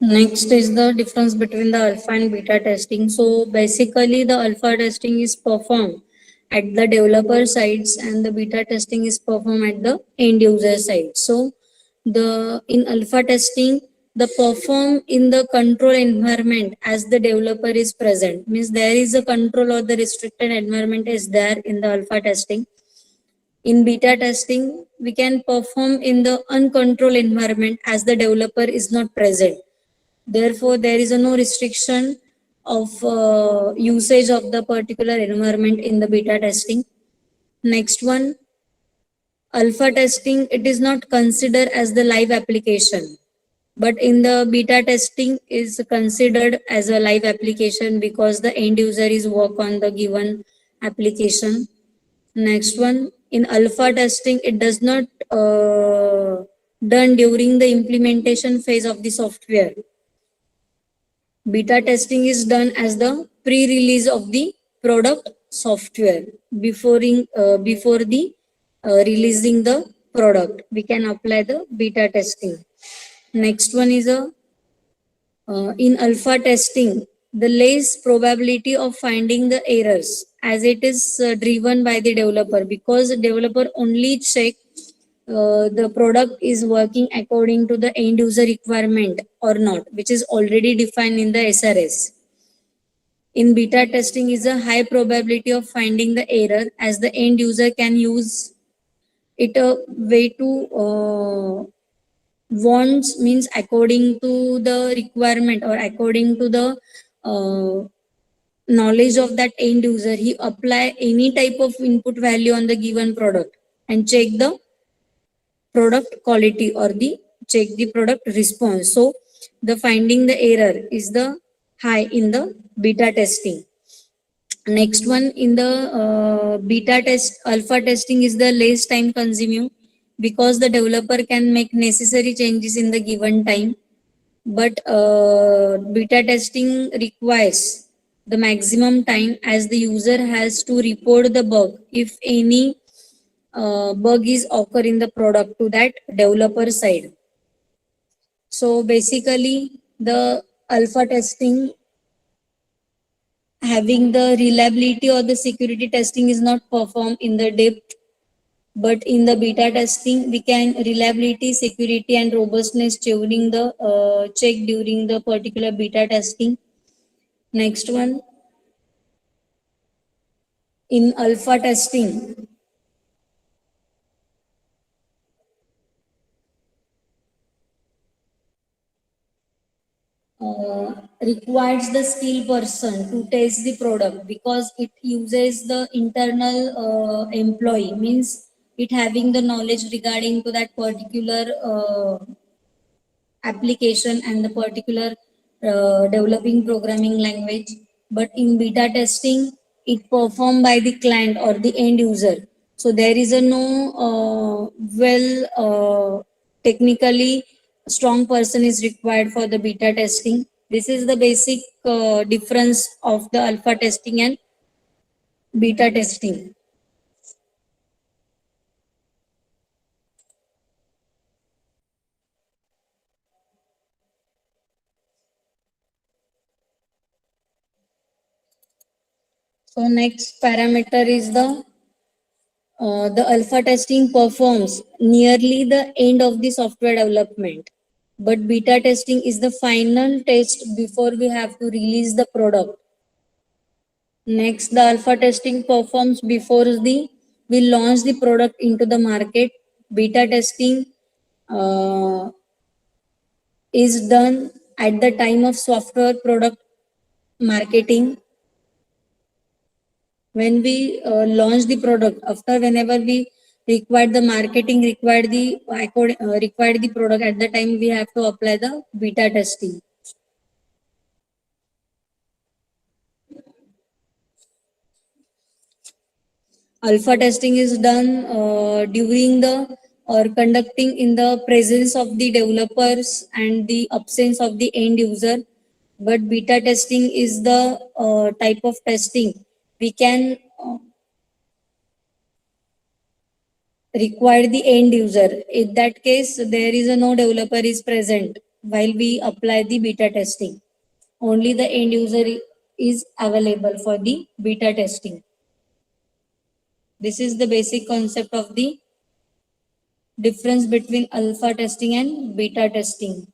Next is the difference between the alpha and beta testing. So basically the alpha testing is performed at the developer sides and the beta testing is performed at the end user side. So the in alpha testing the perform in the control environment as the developer is present, means there is a control or the restricted environment is there in the alpha testing. In beta testing we can perform in the uncontrolled environment as the developer is not present. Therefore, there is a no restriction of usage of the particular environment in the beta testing. Next one, alpha testing, it is not considered as the live application, but in the beta testing is considered as a live application because the end user is work on the given application. Next one, in alpha testing, it does not done during the implementation phase of the software. Beta testing is done as the pre-release of the product software before the releasing the product. We can apply the beta testing. Next one is a in alpha testing, the less probability of finding the errors as it is driven by the developer because the developer only check the product is working according to the end user requirement or not, which is already defined in the SRS. In beta testing is a high probability of finding the error as the end user can use it a way to wants, means according to the requirement or according to the uh, knowledge of that end user, he apply any type of input value on the given product and check the product quality or the check the product response. So the finding the error is the high in the beta testing. Next one in the beta test, alpha testing is the less time consuming because the developer can make necessary changes in the given time. But beta testing requires the maximum time as the user has to report the bug if any bug is occur in the product to that developer side. So basically the alpha testing having the reliability or the security testing is not performed in the depth, but in the beta testing we can reliability, security and robustness during the check during the particular beta testing. Next one, in alpha testing requires the skilled person to test the product because it uses the internal employee, means it having the knowledge regarding to that particular application and the particular developing programming language. But in beta testing it performed by the client or the end user, so there is a no well technically strong person is required for the beta testing. This is the basic difference of the alpha testing and beta testing. So next parameter is the alpha testing performs nearly the end of the software development, but beta testing is the final test before we have to release the product. Next, the alpha testing performs before we launch the product into the market. Beta testing uh, is done at the time of software product marketing. When we launch the product, after whenever we require the marketing, require the product, at the time we have to apply the beta testing. Alpha testing is done during the or conducting in the presence of the developers and the absence of the end user. But beta testing is the type of testing we can require the end user. In that case, there is a no developer is present. while we apply the beta testing. Only the end user is available for the beta testing. This is the basic concept of the difference between alpha testing and beta testing.